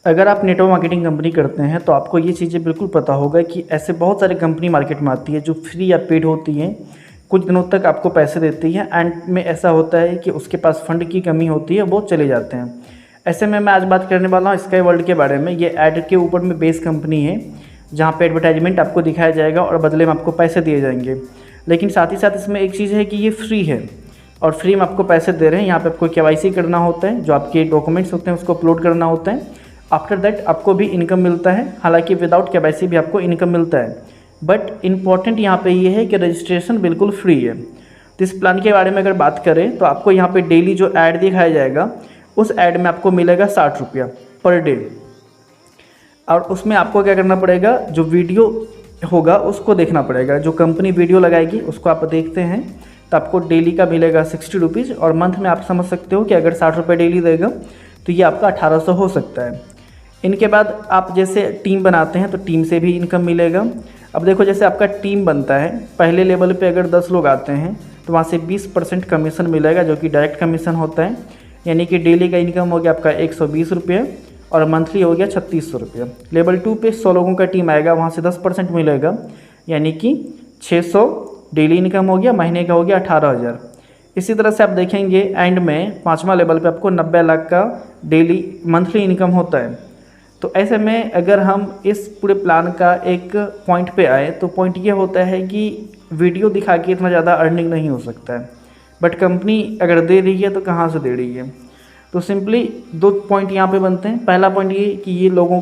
अगर आप network marketing company करते हैं तो आपको ये चीज़ें बिल्कुल पता होगा कि ऐसे बहुत सारी कंपनी मार्केट में आती है जो फ्री या पेड होती हैं, कुछ दिनों तक आपको पैसे देती है, एंड में ऐसा होता है कि उसके पास फंड की कमी होती है, वो चले जाते हैं। ऐसे में मैं आज बात करने वाला हूँ स्काई वर्ल्ड के बारे में। ये ऐड के ऊपर में बेस कंपनी है जहाँ पे एडवर्टाइजमेंट आपको दिखाया जाएगा और बदले में आपको पैसे दिए जाएंगे। लेकिन साथ ही साथ इसमें एक चीज़ है कि ये फ्री है और फ्री में आपको पैसे दे रहे हैं। यहाँ पे आपको KYC करना होता है, जो आपके डॉक्यूमेंट्स होते हैं उसको अपलोड करना होता है। आफ्टर दैट आपको भी इनकम मिलता है, हालांकि विदाउट KYC भी आपको इनकम मिलता है। बट इम्पॉर्टेंट यहाँ पे ये है कि रजिस्ट्रेशन बिल्कुल फ्री है। तो इस प्लान के बारे में अगर बात करें तो आपको यहाँ पे डेली जो ऐड दिखाया जाएगा उस ऐड में आपको मिलेगा 60 रुपया पर डे। और उसमें आपको क्या करना पड़ेगा, जो वीडियो होगा उसको देखना पड़ेगा। जो कंपनी वीडियो लगाएगी उसको आप देखते हैं तो आपको डेली का मिलेगा 60 रुपीज़, और मंथ में आप समझ सकते हो कि अगर 60 रुपये डेली देगा तो ये आपका 1800 हो सकता है। इनके बाद आप जैसे टीम बनाते हैं तो टीम से भी इनकम मिलेगा। अब देखो, जैसे आपका टीम बनता है, पहले लेवल पे अगर 10 लोग आते हैं तो वहाँ से 20% कमीशन मिलेगा, जो कि डायरेक्ट कमीशन होता है। यानी कि डेली का इनकम हो गया आपका 120 रुपये और मंथली हो गया 3600 रुपये। लेवल 2 पे 100 लोगों का टीम आएगा, वहाँ से 10% मिलेगा, यानी कि 600 डेली इनकम हो गया, महीने का हो गया 18,000। इसी तरह से आप देखेंगे एंड में 5वां लेवल पे आपको 90 लाख का डेली मंथली इनकम होता है। तो ऐसे में अगर हम इस पूरे प्लान का एक पॉइंट पे आए तो पॉइंट ये होता है कि वीडियो दिखा के इतना ज़्यादा अर्निंग नहीं हो सकता है, बट कंपनी अगर दे रही है तो कहाँ से दे रही है। तो सिंपली 2 पॉइंट यहाँ पे बनते हैं। पहला पॉइंट ये कि ये लोगों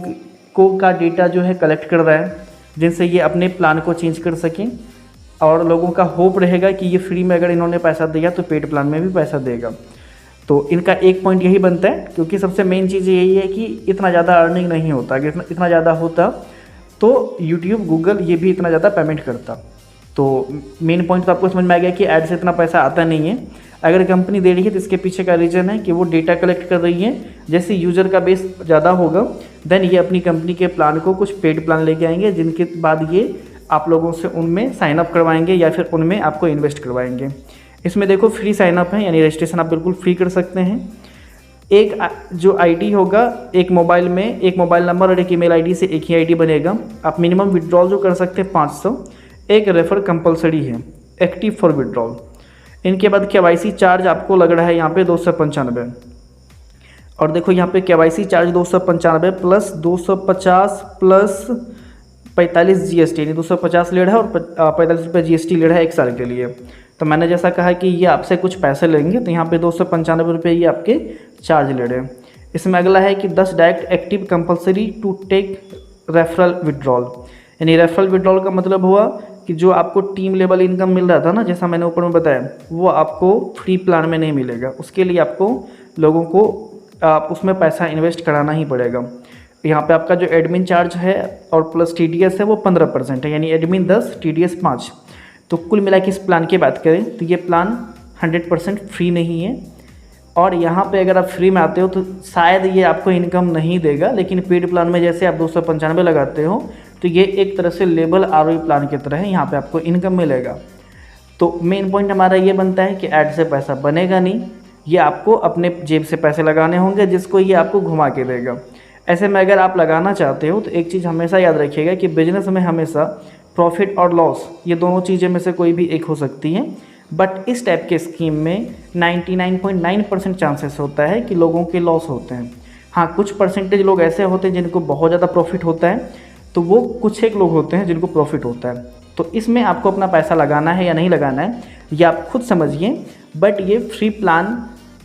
को का डेटा जो है कलेक्ट कर रहा है, जिनसे ये अपने प्लान को चेंज कर सकें, और लोगों का होप रहेगा कि ये फ्री में अगर इन्होंने पैसा दिया तो पेड प्लान में भी पैसा देगा। तो इनका एक पॉइंट यही बनता है, क्योंकि सबसे मेन चीज़ यही है कि इतना ज़्यादा अर्निंग नहीं होता। अगर इतना ज़्यादा होता तो यूट्यूब, गूगल ये भी इतना ज़्यादा पेमेंट करता। तो मेन पॉइंट तो आपको समझ में आ गया कि ऐड से इतना पैसा आता नहीं है। अगर कंपनी दे रही है तो इसके पीछे का रीज़न है कि वो डेटा कलेक्ट कर रही है। जैसे यूज़र का बेस ज़्यादा होगा देन ये अपनी कंपनी के प्लान को कुछ पेड प्लान लेके आएंगे, जिनके बाद ये आप लोगों से उनमें साइन अप करवाएंगे या फिर उनमें आपको इन्वेस्ट करवाएंगे। इसमें देखो फ्री साइन अप है, यानी रजिस्ट्रेशन आप बिल्कुल फ्री कर सकते हैं। एक जो आईडी होगा, एक मोबाइल में एक मोबाइल नंबर और एक ईमेल आईडी से एक ही आईडी बनेगा। आप मिनिमम विड्रॉल जो कर सकते हैं 500। एक रेफर कंपलसरी है, एक्टिव फॉर विड्रॉल। इनके बाद KYC चार्ज आपको लग रहा है यहाँ पे 295। और देखो यहाँ पे KYC charge 295 plus 250 plus 45 GST, यानी 250 ले रहा है और 45 रुपये GST ले रहा है 1 साल के लिए। तो मैंने जैसा कहा कि ये आपसे कुछ पैसे लेंगे, तो यहाँ पे 295 रुपये ये आपके चार्ज ले रहे हैं। इसमें अगला है कि 10 direct active compulsory to take referral withdrawal. यानी रेफरल विड्रॉल का मतलब हुआ कि जो आपको टीम लेवल इनकम मिल रहा था ना, जैसा मैंने ऊपर में बताया, वो आपको फ्री प्लान में नहीं मिलेगा। उसके लिए आपको लोगों को उसमें पैसा इन्वेस्ट कराना ही पड़ेगा। यहाँ पे आपका जो एडमिन चार्ज है और प्लस TDS है वो 15% है, यानी एडमिन 10 TDS 5। तो कुल मिला के इस प्लान की बात करें तो ये प्लान 100% फ्री नहीं है। और यहाँ पे अगर आप फ्री में आते हो तो शायद ये आपको इनकम नहीं देगा, लेकिन पेड प्लान में जैसे आप 295 लगाते हो तो ये एक तरह से लेबल ROI प्लान की तरह है, यहाँ पे आपको इनकम मिलेगा। तो मेन पॉइंट हमारा ये बनता है कि ऐड से पैसा बनेगा नहीं, ये आपको अपने जेब से पैसे लगाने होंगे, जिसको ये आपको घुमा के देगा। ऐसे में अगर आप लगाना चाहते हो तो एक चीज़ हमेशा याद रखिएगा कि बिजनेस में हमेशा प्रॉफिट और लॉस, ये दोनों चीज़ें में से कोई भी एक हो सकती हैं। बट इस टाइप के स्कीम में 99.9% चांसेस होता है कि लोगों के लॉस होते हैं। हाँ, कुछ परसेंटेज लोग ऐसे होते हैं जिनको बहुत ज़्यादा प्रॉफिट होता है, तो वो कुछ एक लोग होते हैं जिनको प्रॉफिट होता है। तो इसमें आपको अपना पैसा लगाना है या नहीं लगाना है ये आप खुद समझिए। बट ये फ्री प्लान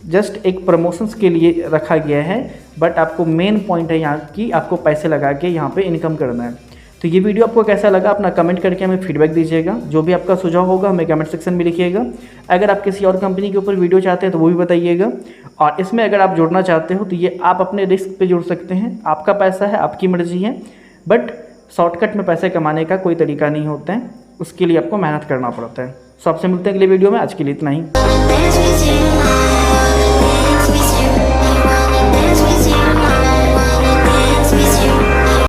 जस्ट एक प्रमोशंस के लिए रखा गया है, बट आपको मेन पॉइंट है यहाँ की आपको पैसे लगा के यहाँ पे इनकम करना है। तो ये वीडियो आपको कैसा लगा अपना कमेंट करके हमें फीडबैक दीजिएगा। जो भी आपका सुझाव होगा हमें कमेंट सेक्शन में लिखिएगा। अगर आप किसी और कंपनी के ऊपर वीडियो चाहते हैं तो वो भी बताइएगा। और इसमें अगर आप जुड़ना चाहते हो तो ये आप अपने रिस्क पे जुड़ सकते हैं, आपका पैसा है, आपकी मर्जी है। बट शॉर्टकट में पैसे कमाने का कोई तरीका नहीं होता है, उसके लिए आपको मेहनत करना पड़ता है। सो आपसे मिलते हैं अगले वीडियो में। आज के लिए इतना ही।